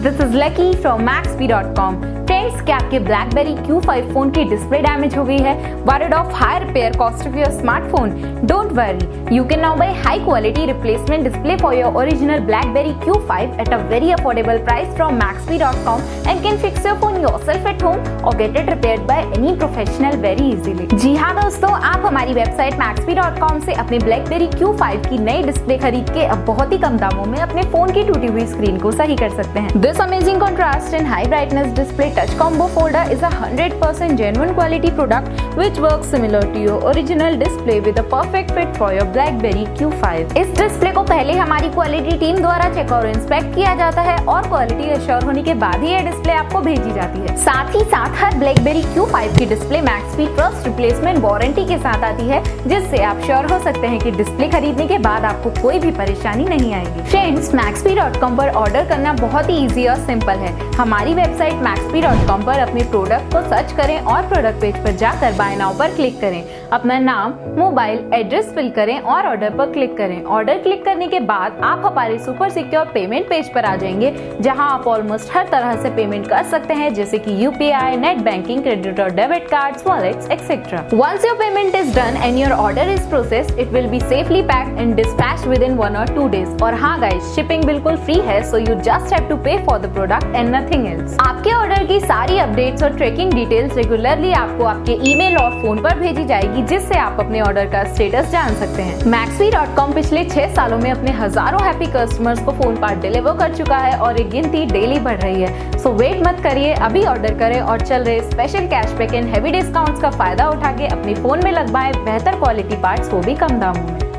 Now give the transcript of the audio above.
this is Lucky from Maxbhi.com. Friends, क्या आपके BlackBerry Q5 phone की डिस्प्ले डैमेज हो गई है? Worried of high repair cost of your smartphone? Don't worry, you can now buy high quality replacement display for your original BlackBerry Q5 at a very affordable price from Maxbhi.com and can fix your phone yourself at home or get it repaired by any professional very easily. जी हाँ दोस्तों, आप हमारी website Maxbhi.com से अपने BlackBerry Q5 की नई display खरीद के अब बहुत ही कम दामों में अपने फोन की टूटी हुई स्क्रीन को सही कर सकते हैं। This amazing contrast and high brightness display touch combo folder is a 100% genuine quality product which works similar to your original display with a perfect fit for your BlackBerry Q5. इस display को पहले हमारी quality team द्वारा check और inspect किया जाता है और क्वालिटी एश्योर होने के बाद ही ये डिस्प्ले आपको भेजी जाती है। साथ ही साथ हर BlackBerry Q5 की display Maxbhi trust replacement warranty के साथ आती है, जिससे आप श्योर हो सकते हैं कि डिस्प्ले खरीदने के बाद आपको कोई भी परेशानी नहीं आएगी। फ्रेंड्स, Maxbhi.com पर ऑर्डर करना बहुत ही इजी और सिंपल है। हमारी वेबसाइट Maxbhi.com पर अपने प्रोडक्ट को सर्च करें और प्रोडक्ट पेज पर जाकर बाय नाउ पर क्लिक करें। अपना नाम, मोबाइल, एड्रेस फिल करें और ऑर्डर पर क्लिक करें। ऑर्डर क्लिक करने के बाद आप हमारे सुपर सिक्योर पेमेंट पेज पर आ जाएंगे, जहां आप ऑलमोस्ट हर तरह से पेमेंट कर सकते हैं, जैसे कि UPI, नेट बैंकिंग, क्रेडिट और debit cards, wallets, etcetera. Once your payment is done and your order is processed, it will be safely packed and dispatched within 1 or 2 days। और हाँ गाइस, शिपिंग बिल्कुल free है, so you just have to pay for the product and nothing else। आपके order की सारी updates और tracking details regularly आपको आपके ईमेल और फोन पर भेजी जाएगी, जिससे आप अपने ऑर्डर का स्टेटस जान सकते हैं। Maxbhi.com पिछले 6 सालों में अपने हजारों हैप्पी कस्टमर्स को फोन पार्ट डिलीवर कर चुका है और ये गिनती डेली बढ़ रही है। सो वेट मत करिए, अभी ऑर्डर करें और चल रहे special cashback and heavy discounts का फायदा उठा के अपने फोन में लगवाएं बेहतर क्वालिटी पार्ट्स, वो भी कम दामों में।